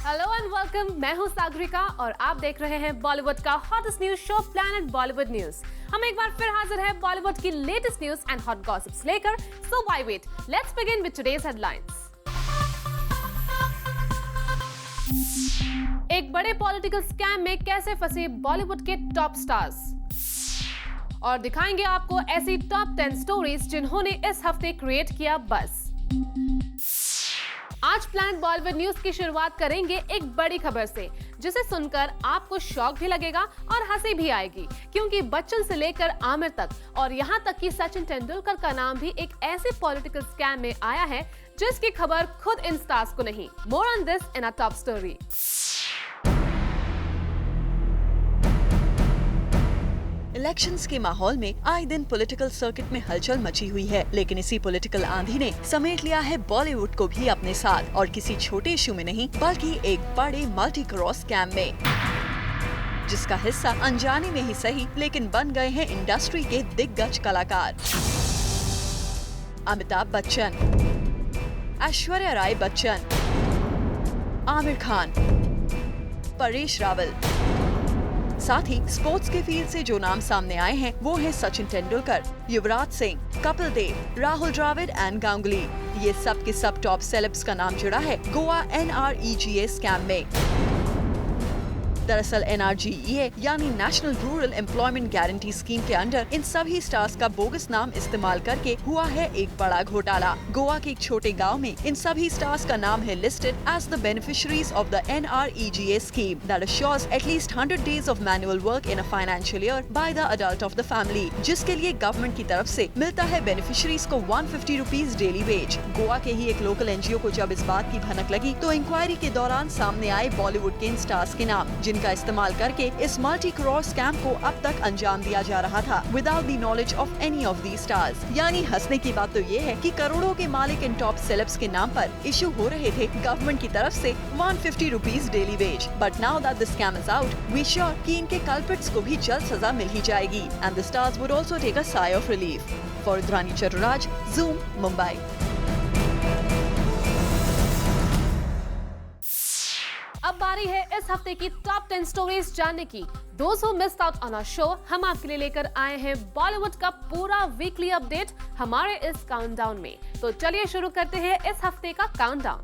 Hello and welcome, मैं हूं सागरिका और आप देख रहे हैं बॉलीवुड का hottest news show Planet Bollywood news. हम एक बार फिर हाजिर हैं बॉलीवुड की latest news and hot gossips लेकर। So why wait, let's begin with today's headlines. एक बड़े पॉलिटिकल स्कैम में कैसे फंसे बॉलीवुड के टॉप स्टार्स, और दिखाएंगे आपको ऐसी टॉप 10 स्टोरीज जिन्होंने इस हफ्ते क्रिएट किया बस। आज प्लैनेट बॉलीवुड न्यूज की शुरुआत करेंगे एक बड़ी खबर से, जिसे सुनकर आपको शॉक भी लगेगा और हंसी भी आएगी, क्योंकि बच्चन से लेकर आमिर तक और यहाँ तक कि सचिन तेंदुलकर का नाम भी एक ऐसे पॉलिटिकल स्कैम में आया है जिसकी खबर खुद इन स्टार्स को नहीं। More on this in a top story. Elections के माहौल में आए दिन पॉलिटिकल सर्किट में हलचल मची हुई है, लेकिन इसी पॉलिटिकल आंधी ने समेट लिया है बॉलीवुड को भी अपने साथ, और किसी छोटे इशू में नहीं बल्कि एक बड़े मल्टी करोड़ स्कैम में, जिसका हिस्सा अनजाने में ही सही लेकिन बन गए हैं इंडस्ट्री के दिग्गज कलाकार। अमिताभ बच्चन, ऐश्वर्या राय बच्चन, आमिर खान, परेश रावल। साथ ही स्पोर्ट्स के फील्ड से जो नाम सामने आए हैं वो है सचिन तेंदुलकर, युवराज सिंह, कपिल देव, राहुल द्रविड़ एंड गांगुली। ये सब के सब टॉप सेलेब्स का नाम जुड़ा है गोवा NREGA स्कैम में। दरअसल NRGEA यानी national rural employment guarantee scheme के अंडर इन सभी स्टार्स का बोगस नाम इस्तेमाल करके हुआ है एक बड़ा घोटाला। गोवा के एक छोटे गांव में इन सभी स्टार्स का नाम है listed as the beneficiaries of the NREGA scheme that assures at least 100 days of manual work in a financial year by the adult of the family, जिसके लिए गवर्नमेंट की तरफ से मिलता है बेनिफिशियरीज को 150 रुपीज डेली वेज। गोवा के ही एक लोकल NGO को जब इस बात की भनक लगी तो इंक्वायरी के दौरान सामने आए बॉलीवुड के इन स्टार्स के नाम, का इस्तेमाल करके इस मल्टी करोड़ स्कैम को अब तक अंजाम दिया जा रहा था without the knowledge of any of the stars. यानी हंसने की बात तो ये है कि करोड़ों के मालिक इन टॉप सेलेब्स के नाम पर इशू हो रहे थे गवर्नमेंट की तरफ से 150 rupees daily wage. But now that the scam is out, we sure कि इनके कल्प्रिट्स को भी जल्द सजा मिल ही जाएगी and the stars would also take a sigh of relief. For Indrani Chaturaj, Zoom, Mumbai. अब बारी है इस हफ्ते की टॉप 10 स्टोरीज जानने की। Those who missed out on our show, हम आपके लिए लेकर आए हैं बॉलीवुड का पूरा वीकली अपडेट हमारे इस काउंटडाउन में। तो चलिए शुरू करते हैं इस हफ्ते का काउंटडाउन।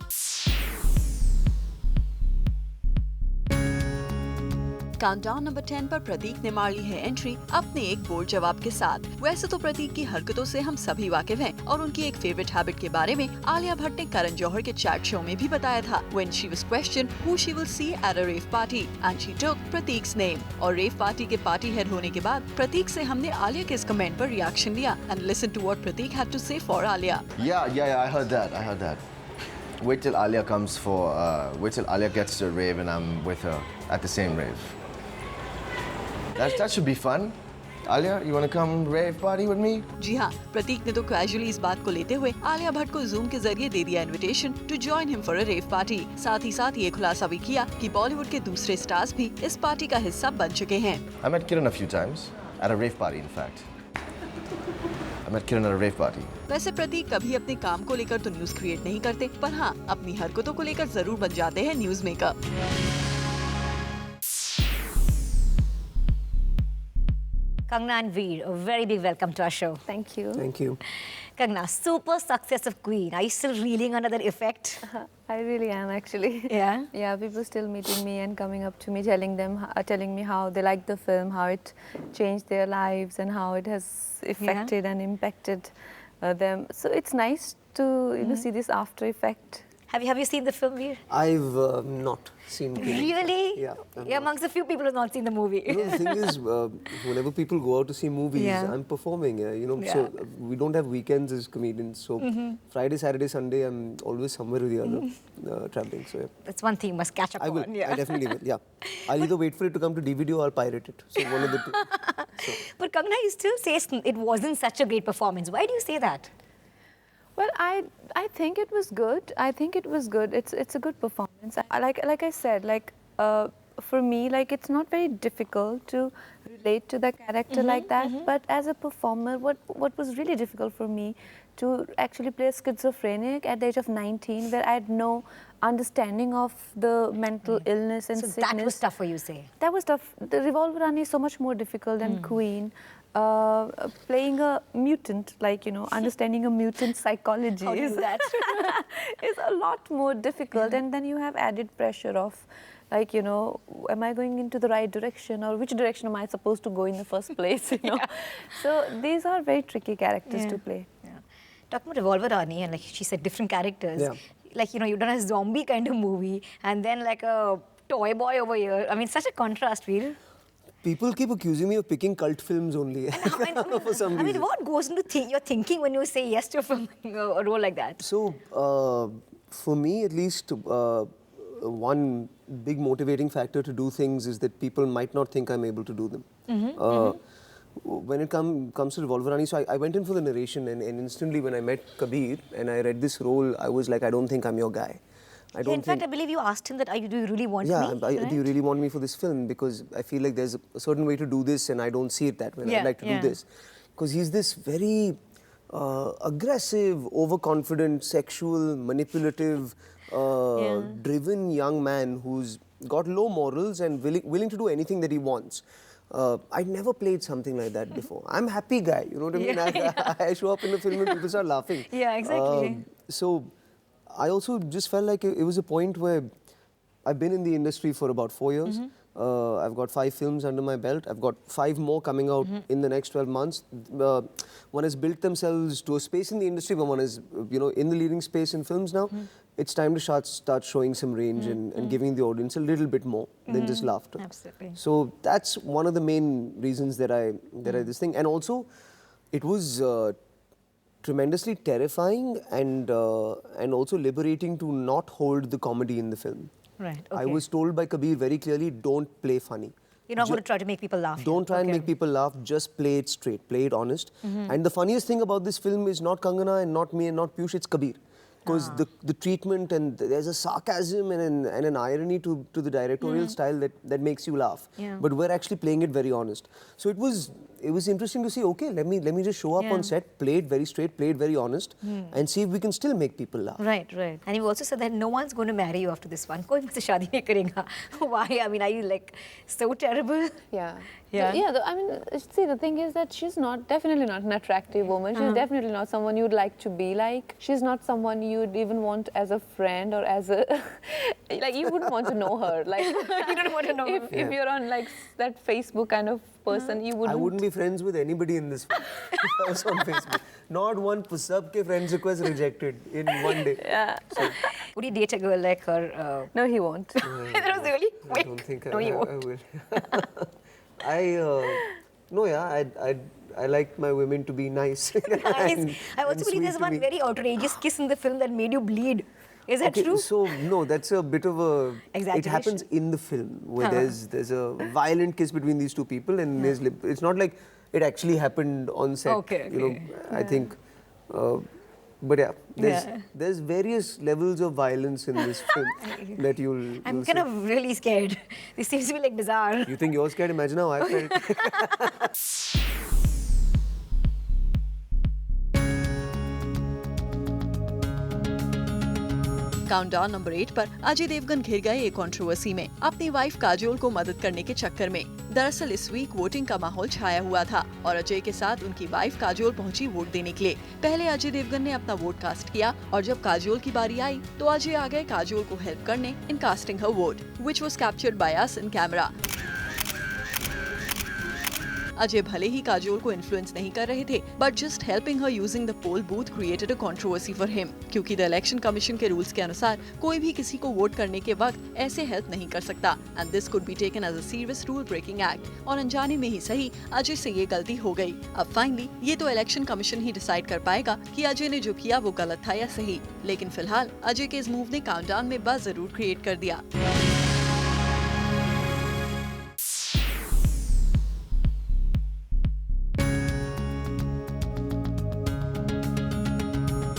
काउंटडाउन नंबर 10 पर प्रतीक ने मार ली है एंट्री अपने एक बोल्ड जवाब के साथ। वैसे तो प्रतीक की हरकतों से हम सभी वाकिफ हैं और उनकी एक फेवरेट हैबिट के बारे में आलिया भट्ट ने करण जौहर के चैट शो में भी बताया था when she was questioned who she will see at a rave party and she took Prateek's name. और रेव पार्टी के पार्टी हेड होने के बाद प्रतीक से हमने आलिया के इस कमेंट पर रिएक्शन लिया and listen to what Prateek had to say for Alia. Yeah, I heard that. Wait till Alia comes for, wait till Alia gets to a rave and I'm with her at the same rave. That should be fun. Alia, you want to come rave party with me? जी हाँ, प्रतीक ने तो casually इस बात को लेते हुए आलिया भट्ट को zoom के जरिए दे दिया invitation to join him for a rave party. साथ ही साथ ये खुलासा भी किया कि बॉलीवुड के दूसरे स्टार्स भी इस पार्टी का हिस्सा बन चुके हैं। I met Kiran a few times at a rave party, in fact. I met Kiran at a rave party. वैसे प्रतीक कभी अपने काम को लेकर तो न्यूज क्रिएट नहीं करते, पर हाँ अपनी हरकतों को लेकर जरूर बन जाते हैं news maker. Kangna and Veer, a very big welcome to our show. Thank you. Thank you. Kangna, super success of Queen. Are you still reeling under that effect? I really am actually. Yeah? Yeah, people still meeting me and coming up to me, telling me how they like the film, how it changed their lives, and how it has affected and impacted them. So it's nice to see this after effect. Have you seen the film, Veer? I've not seen Queen. Really? Yeah. You're amongst the few people who've not seen the movie. You know, the thing is, whenever people go out to see movies, Yeah. I'm performing. Yeah. So we don't have weekends as comedians. So Friday, Saturday, Sunday, I'm always somewhere or the other traveling. So yeah. That's one thing you must catch up I will. on. Yeah. I definitely will. Yeah. I'll either wait for it to come to DVD or I'll pirate it. So one of the two. So. But Kangna, you still say it wasn't such a great performance. Why do you say that? Well, I think it was good. I think it was good. It's a good performance. Like I said, for me, it's not very difficult to relate to the character like that. But as a performer, what was really difficult for me to actually play schizophrenic at the age of 19, where I had no understanding of the mental illness and So sickness. that was tough for you, say. That was tough. The Revolver Rani is so much more difficult than Queen. Playing a mutant, like, you know, understanding a mutant psychology How do you is, do that? is a lot more difficult. And then you have added pressure of, like, you know, am I going into the right direction, or which direction am I supposed to go in the first place, you know? So these are very tricky characters to play. Yeah. Talking about Revolver Rani, and like she said, different characters. Yeah. Like, you know, you've done a zombie kind of movie, and then like a toy boy over here. I mean, such a contrast, Veer. People keep accusing me of picking cult films only for some reason. I mean, what goes into your thinking when you say yes to a film, a role like that? So, for me at least, one big motivating factor to do things is that people might not think I'm able to do them. When it comes to Revolver Rani, so I went in for the narration, and instantly when I met Kabir and I read this role, I was like, I don't think I'm your guy. In fact, I believe you asked him that, do you really want me? Do you really want me for this film? Because I feel like there's a certain way to do this, and I don't see it that way. Yeah, I'd like to do this. Because he's this very aggressive, overconfident, sexual, manipulative, driven young man who's got low morals and willing to do anything that he wants. I'd never played something like that before. I'm a happy guy, you know what I mean? I show up in the film and people start laughing. Yeah, exactly. So I also just felt like it was a point where I've been in the industry for about 4 years. I've got 5 films under my belt. I've got 5 more coming out in the next 12 months. One has built themselves to a space in the industry, but one is, you know, in the leading space in films now. It's time to start showing some range and giving the audience a little bit more than just laughter. Absolutely. So that's one of the main reasons that I this thing. And also, it was tremendously terrifying and also liberating to not hold the comedy in the film. Right. I was told by Kabir very clearly, don't play funny. You're not going to try to make people laugh. Don't try and make people laugh, just play it straight, play it honest. And the funniest thing about this film is not Kangana and not me and not Piyush, it's Kabir. Because the treatment, and there's a sarcasm and an irony to the directorial style that makes you laugh. Yeah. But we're actually playing it very honest. So it was interesting to see, okay, let me just show up on set, play it very straight, play it very honest, and see if we can still make people laugh. Right. And you also said that no one's going to marry you after this one. Koi mujhse shaadi nahi karega. Why? I mean, are you like so terrible? Yeah. Yeah. I mean, see, the thing is that she's definitely not an attractive woman. She's definitely not someone you'd like to be like. She's not someone you'd even want as a friend or as a, like, you wouldn't want to know her. Like, You don't want to know. if you're on like that Facebook kind of person, you wouldn't. I wouldn't be friends with anybody in this film if I was on Facebook. Not one sabke friends request rejected in one day. Yeah. So, Would you date a girl like her? No, he won't. That was really quick. I don't think No, you I won't. will. I like my women to be nice. Nice. I also believe there's one very outrageous kiss in the film that made you bleed. Is that true? So no, that's a bit of a. Exaggeration? It happens in the film where there's a violent kiss between these two people, and it's not like it actually happened on set. Okay. You know, I think. But yeah, there's various levels of violence in this film that you'll I'm see. kind of really scared. This seems to be like bizarre. You think you're scared? Imagine how I felt. Countdown number 8 पर अजय देवगन घिर गए एक controversy में अपनी wife Kajol को मदद करने के चक्कर में। दरअसल इस वीक वोटिंग का माहौल छाया हुआ था और अजय के साथ उनकी वाइफ काजोल पहुंची वोट देने के लिए। पहले अजय देवगन ने अपना वोट कास्ट किया और जब काजोल की बारी आई तो अजय आ गए काजोल को हेल्प करने in casting her vote, which was captured by us in camera. Ajay भले ही काजोल को इन्फ्लुएंस नहीं कर रहे थे, but just helping her using the poll booth created a controversy for him, क्योंकि द इलेक्शन कमीशन के रूल्स के अनुसार कोई भी किसी को वोट करने के वक्त ऐसे हेल्प नहीं कर सकता and this could be taken as a serious rule breaking act. और अनजाने में ही सही अजय से ये गलती हो गई। अब फाइनली ये तो इलेक्शन कमीशन ही डिसाइड कर पाएगा कि अजय ने जो किया वो गलत था या सही, लेकिन फिलहाल अजय के इस मूव ने काउंटडाउन में बज़ जरूर क्रिएट कर दिया।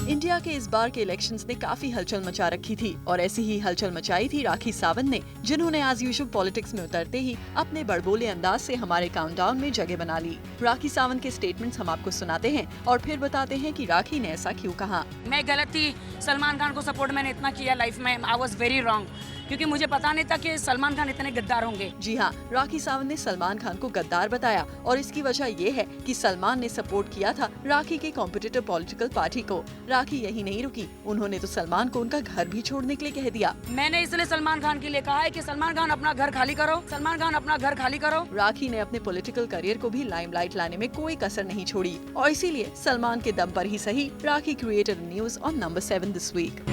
इंडिया के इस बार के इलेक्शंस ने काफी हलचल मचा रखी थी और ऐसी ही हलचल मचाई थी राखी सावंत ने, जिन्होंने एज यूजुअल पॉलिटिक्स में उतरते ही अपने बड़बोले अंदाज से हमारे काउंटडाउन में जगह बना ली। राखी सावंत के स्टेटमेंट्स हम आपको सुनाते हैं और फिर बताते हैं कि राखी ने ऐसा क्यों कहा। मैं गलत थी, सलमान खान को सपोर्ट मैंने इतना किया लाइफ में, आई वॉज वेरी रॉन्ग, क्योंकि मुझे पता नहीं था कि सलमान खान इतने गद्दार होंगे। जी हाँ, राखी सावंत ने सलमान खान को गद्दार बताया और इसकी वजह ये है कि सलमान ने सपोर्ट किया था राखी के कॉम्पिटिटिव पॉलिटिकल पार्टी को। राखी यही नहीं रुकी, उन्होंने तो सलमान को उनका घर भी छोड़ने के लिए कह दिया। मैंने इसलिए सलमान खान के लिए कहा है कि सलमान खान अपना घर खाली करो, सलमान खान अपना घर खाली करो। राखी ने अपने पॉलिटिकल करियर को भी लाइमलाइट लाने में कोई कसर नहीं छोड़ी और इसीलिए सलमान के दम पर ही सही, Rakhi created news on number 7 this week.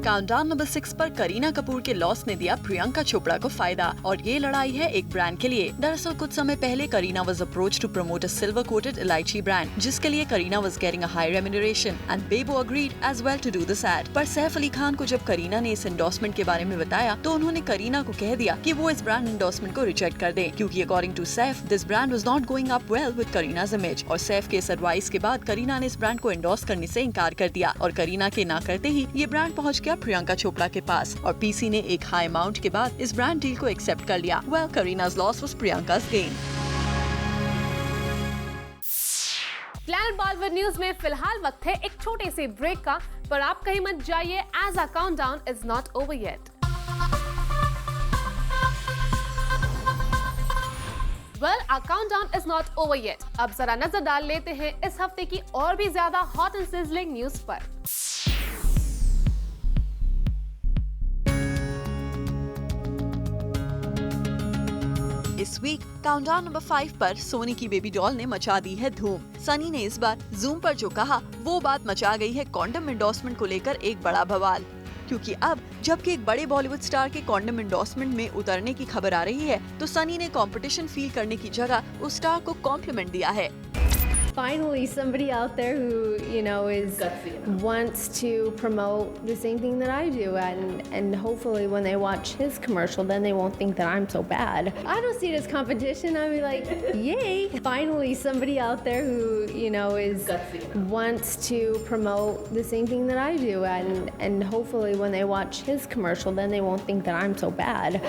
Countdown number 6 पर करीना कपूर के लॉस ने दिया प्रियंका चोपड़ा को फायदा और ये लड़ाई है एक ब्रांड के लिए। दरअसल कुछ समय पहले Kareena was approached to promote a silver coated elaichi brand, जिसके लिए Kareena was getting a high remuneration and Bebo agreed as well to do this ad. पर सैफ अली खान को जब करीना ने इस एंडोर्समेंट के बारे में बताया तो उन्होंने करीना को कह दिया कि वो इस ब्रांड एंडोर्समेंट को रिजेक्ट कर दे, क्योंकि according to Saif this brand was not going up well with Kareena's image. और सैफ के इस एडवाइस के बाद करीना ने इस ब्रांड को एंडोर्स करने से इनकार कर दिया और करीना के ना करते ही ये ब्रांड पहुंच गया प्रियंका चोपड़ा के पास और पीसी ने एक हाई अमाउंट के बाद इस ब्रांड डील को एक्सेप्ट कर लिया। Well, Kareena's loss was Priyanka's gain। Planet Bollywood news में फिलहाल वक्त है एक छोटे से ब्रेक का, पर आप कहीं मत जाइए as our countdown is not over yet. Well, our countdown is not over yet. अब जरा नजर डाल लेते हैं इस हफ्ते की और भी ज्यादा हॉट एंड सिजलिंग न्यूज पर। इस वीक काउंटडाउन नंबर 5 पर सोनी की बेबी डॉल ने मचा दी है धूम। सनी ने इस बार जूम पर जो कहा वो बात मचा गई है कॉन्डम एंडोर्समेंट को लेकर एक बड़ा बवाल, क्योंकि अब जबकि एक बड़े बॉलीवुड स्टार के कॉन्डम एंडोर्समेंट में उतरने की खबर आ रही है तो सनी ने कंपटीशन फील करने की जगह उस स्टार को कॉम्प्लीमेंट दिया है। Finally, somebody out there who, you know, wants to promote the same thing that I do, and hopefully when they watch his commercial, then they won't think that I'm so bad. I don't see it as competition. I mean, like, yay! Finally, somebody out there who, you know, wants to promote the same thing that I do, and hopefully when they watch his commercial, then they won't think that I'm so bad.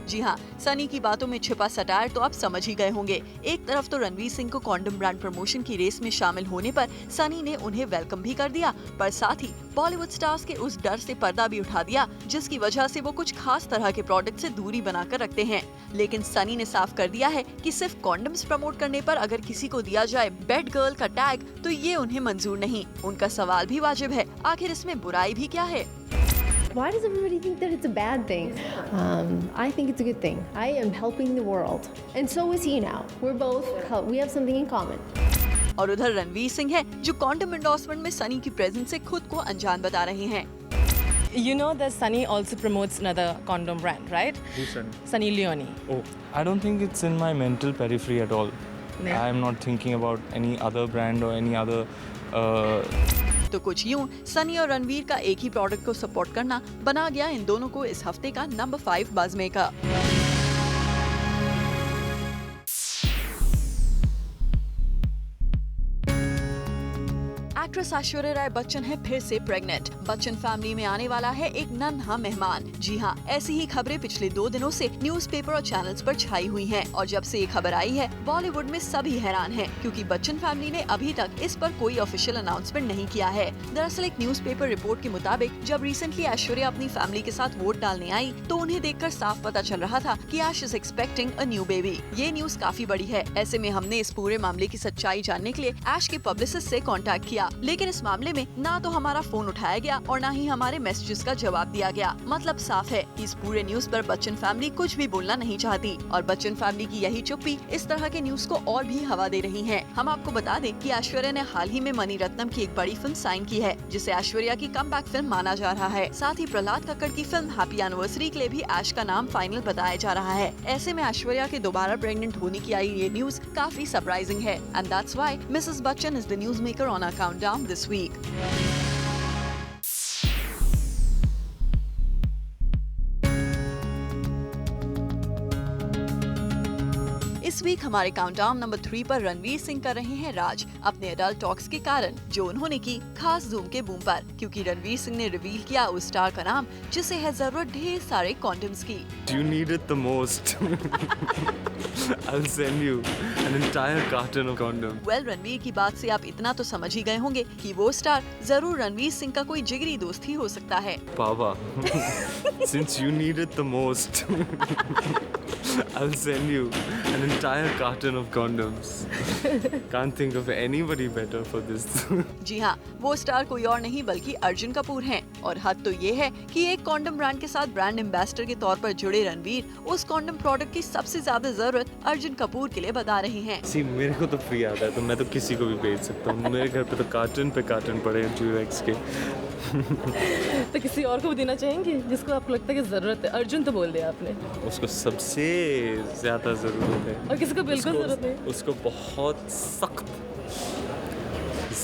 जी हाँ, सनी की बातों में छिपा satire तो आप समझ ही गए होंगे। एक तरफ तो रणवीर सिंह को कॉन्डम ब्रांड प्रमोशन की रेस में शामिल होने पर सनी ने उन्हें वेलकम भी कर दिया, पर साथ ही बॉलीवुड स्टार्स के उस डर से पर्दा भी उठा दिया जिसकी वजह से वो कुछ खास तरह के प्रोडक्ट से दूरी बनाकर रखते हैं। लेकिन सनी ने साफ कर दिया है कि सिर्फ कॉन्डम्स प्रमोट करने पर अगर किसी को दिया जाए बेड गर्ल का टैग तो ये उन्हें मंजूर नहीं। उनका सवाल भी वाजिब है, आखिर इसमें बुराई भी क्या है? Why does everybody think that it's a bad thing? I think it's a good thing. I am helping the world. And so is he now. We have something in common. और उधर रणवीर सिंह है जो कॉन्डम एंडोर्समेंट में सनी की presence से खुद को अनजान बता रहे हैं। You know that Sunny also promotes another condom brand, right? Who's Sunny? Sunny Leone. Oh, I don't think it's in my mental periphery at all. No. I am not thinking about any other brand or any other तो कुछ यूं सनी और रणवीर का एक ही product को support करना बना गया इन दोनों को इस हफ्ते का नंबर 5 बाज़मेकर। एक्ट्रेस ऐश्वर्या राय बच्चन है फिर से प्रेग्नेंट। बच्चन फैमिली में आने वाला है एक नन्हा मेहमान। जी हाँ, ऐसी ही खबरें पिछले 2 दिनों से न्यूज़पेपर और चैनल्स पर छाई हुई हैं और जब से ये खबर आई है बॉलीवुड में सभी हैरान हैं, क्योंकि बच्चन फैमिली ने अभी तक इस पर कोई ऑफिशियल अनाउंसमेंट नहीं किया है। दरअसल एक न्यूज़पेपर रिपोर्ट के मुताबिक जब रिसेंटली ऐश्वर्या अपनी फैमिली के साथ वोट डालने आई तो उन्हें देखकर साफ पता चल रहा था कि Aish is expecting a new baby. ये न्यूज काफी बड़ी है। ऐसे में हमने इस पूरे मामले की सच्चाई जानने के लिए ऐश के पब्लिसिस्ट से कॉन्टैक्ट किया, लेकिन इस मामले में ना तो हमारा फोन उठाया गया और ना ही हमारे मैसेजेस का जवाब दिया गया। मतलब साफ है कि इस पूरे न्यूज पर बच्चन फैमिली कुछ भी बोलना नहीं चाहती और बच्चन फैमिली की यही चुप्पी इस तरह के न्यूज को और भी हवा दे रही है। हम आपको बता दें कि ऐश्वर्या ने हाल ही में मणि रत्नम की एक बड़ी फिल्म साइन की है, जिसे ऐश्वर्या की कमबैक फिल्म माना जा रहा है। साथ ही प्रहलाद कक्कड़ की फिल्म हैप्पी एनिवर्सरी के लिए भी ऐश का नाम फाइनल बताया जा रहा है। ऐसे में ऐश्वर्या के दोबारा प्रेग्नेंट होने की आई ये न्यूज काफी सरप्राइजिंग है and that's why Mrs Bachchan is the news maker on our countdown this week. इस वीक हमारे काउंटडाउन नंबर 3 पर रणवीर सिंह कर रहे हैं राज अपने एडल्ट टॉक्स के कारण, जो उन्होंने की खास जूम के बूम पर, क्योंकि रणवीर सिंह ने रिवील किया उस स्टार का नाम जिसे है जरूरत ढेर सारे कॉन्डम्स की। You need it the most. I'll send you an entire carton of condoms. Well, Ranveer की बात से आप इतना तो समझ ही गए होंगे कि वो स्टार जरूर रणवीर सिंह का कोई जिगरी दोस्त ही हो सकता है। Papa, since you need it the most, I'll send you an entire carton of condoms. Can't think of anybody better for this. जी हाँ, वो स्टार कोई और नहीं बल्कि अर्जुन कपूर हैं। और हद तो ये है कि एक कॉन्डम ब्रांड के साथ ब्रांड एम्बेसडर के तौर पर जुड़े रणवीर उस कॉन्डम प्रोडक्ट की सबसे ज्यादा जरूरत अर्जुन कपूर के लिए बता रहे हैं। See, मेरे को तो फ्री आता है तो मैं तो किसी को भी भेज सकता हूँ। मेरे घर पे तो कार्टन पे कार्टन पड़े हैं GUX के। तो किसी और को भी देना चाहेंगे जिसको आपको लगता है कि ज़रूरत है? अर्जुन तो बोल दिया आपने। उसको सबसे ज़्यादा ज़रूरत है। और किसी को बिल्कुल ज़रूरत नहीं? उसको बहुत सख्त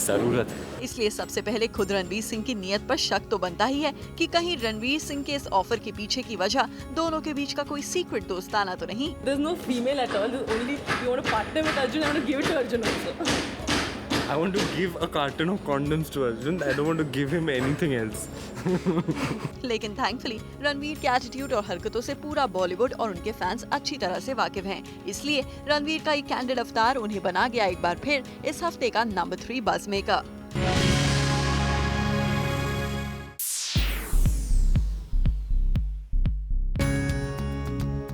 ज़रूरत है। इसलिए सबसे पहले खुद रणवीर सिंह की नीयत पर शक तो बनता ही है कि कहीं रणवीर सिंह के इस ऑफर के पीछे की वजह दोनों के बीच का कोई सीक्रेट दोस्ताना तो नहीं। There's no female at all. There's only you want to partner with Arjun. I want to give it to Arjun also. I want to give a carton of condoms to Arjun. I don't want to give him anything else. लेकिन thankfully Ranveer के attitude और हरकतों से पूरा बॉलीवुड और उनके fans अच्छी तरह से वाकिफ हैं। इसलिए रणवीर का ये कैंडिड अवतार उन्हें बना गया एक बार फिर इस हफ्ते का नंबर 3 बज़ मेकर।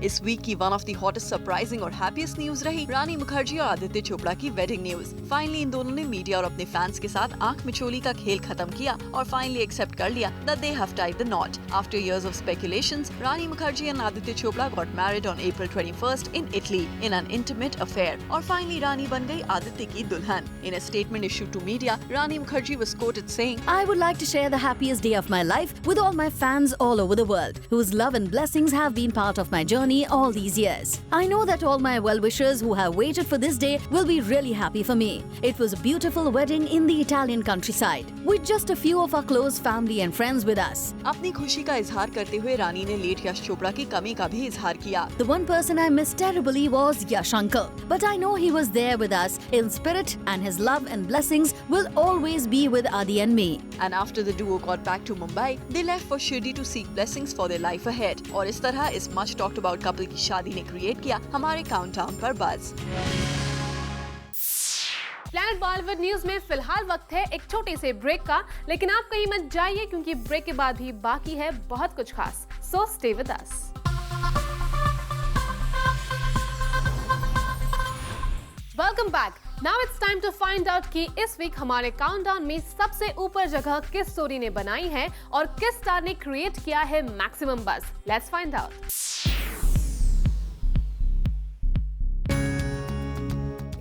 इस वीक की one of the hottest surprising और हैप्पीएस्ट न्यूज रही रानी मुखर्जी और आदित्य चोपड़ा की वेडिंग न्यूज। फाइनली इन दोनों ने मीडिया और अपने फैंस के साथ आंख मिचोली का खेल खत्म किया और फाइनली एक्सेप्ट कर लिया that they have tied the knot. After years of speculations, Rani Mukherjee and Aditya Chopra got married on April 21st in Italy in an intimate affair. और फाइनली रानी बन गई आदित्य की दुल्हन। In a statement issued to media, Rani Mukherjee was quoted saying, I would like to share the happiest day of my life with all my fans all over the world, whose love and blessings have been part of my journey all these years. I know that all my well-wishers who have waited for this day will be really happy for me. It was a beautiful wedding in the Italian countryside, with just a few of our close family and friends with us. अपनी खुशी का इजहार करते हुए रानी ने late Yash Chopra की कमी का भी इजहार किया। The one person I missed terribly was Yash uncle, but I know he was there with us in spirit, and his love and blessings will always be with Adi and me. And after the duo got back to Mumbai, they left for Shirdi to seek blessings for their life ahead. और इस तरह इस much talked about couple की शादी ने create किया हमारे countdown पर बज़। प्लैनेट बॉलीवुड न्यूज में फिलहाल वक्त है एक छोटे से ब्रेक का, लेकिन आप कहीं मत जाइए क्योंकि ब्रेक के बाद भी बाकी है बहुत कुछ खास। So stay with us. Welcome back. Now it's time to find out कि इस वीक हमारे काउंटडाउन में सबसे ऊपर जगह किस स्टोरी ने बनाई है और किस स्टार ने क्रिएट किया है maximum buzz. Let's find out.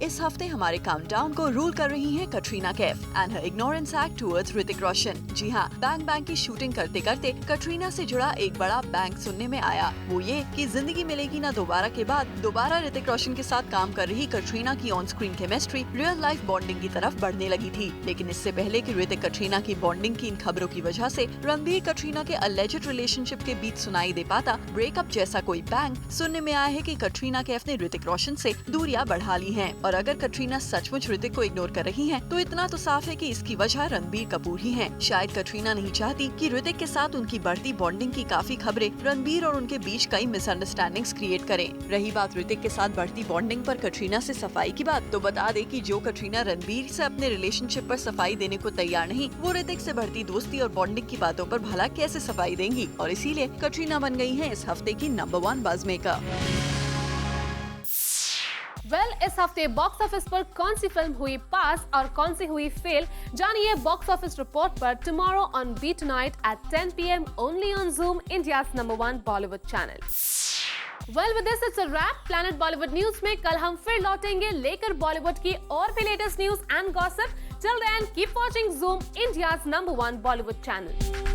इस हफ्ते हमारे काउंटडाउन को रूल कर रही हैं Katrina Kaif and her ignorance act towards Hrithik Roshan. जी हाँ, बैंग बैंग की शूटिंग करते करते कटरीना से जुड़ा एक बड़ा बैंग सुनने में आया। वो ये कि जिंदगी मिलेगी ना दोबारा के बाद दोबारा ऋतिक रोशन के साथ काम कर रही कटरीना की on screen chemistry real life bonding की तरफ बढ़ने लगी थी। लेकिन इससे पहले कि ऋतिक कटरीना की बॉन्डिंग की इन खबरों की वजह से रणबीर कटरीना के अलेजेड रिलेशनशिप के बीच सुनाई दे पाता ब्रेकअप जैसा कोई बैंग सुनने में आया है कि कटरीना कैफ ने ऋतिक रोशन से दूरियां बढ़ा ली हैं। और अगर कटरीना सचमुच ऋतिक को इग्नोर कर रही हैं, तो इतना तो साफ है कि इसकी वजह रणबीर कपूर ही हैं। शायद कटरीना नहीं चाहती कि ऋतिक के साथ उनकी बढ़ती बॉन्डिंग की काफी खबरें रणबीर और उनके बीच कई मिसअंडरस्टैंडिंग्स क्रिएट करें। रही बात ऋतिक के साथ बढ़ती बॉन्डिंग पर कटरीना से सफाई की बात, तो बता दे कि जो कटरीना रणबीर से अपने रिलेशनशिप पर सफाई देने को तैयार नहीं, वो ऋतिक से बढ़ती दोस्ती और बॉन्डिंग की बातों पर भला कैसे सफाई देंगी। और इसीलिए कटरीना बन गई है इस हफ्ते की नंबर 1 बज़ मेकर। इस हफ्ते बॉक्स ऑफिस पर कौन सी फिल्म हुई पास और कौन सी हुई फेल, जानिए बॉक्स ऑफिस रिपोर्ट पर tomorrow on be tonight at 10 PM only on Zoom, India's number 1 Bollywood channel. Well, with this it's a wrap. Planet Bollywood news में कल हम फिर लौटेंगे लेकर बॉलीवुड की और भी latest news and gossip. Till then, keep watching Zoom, India's number 1 Bollywood channel.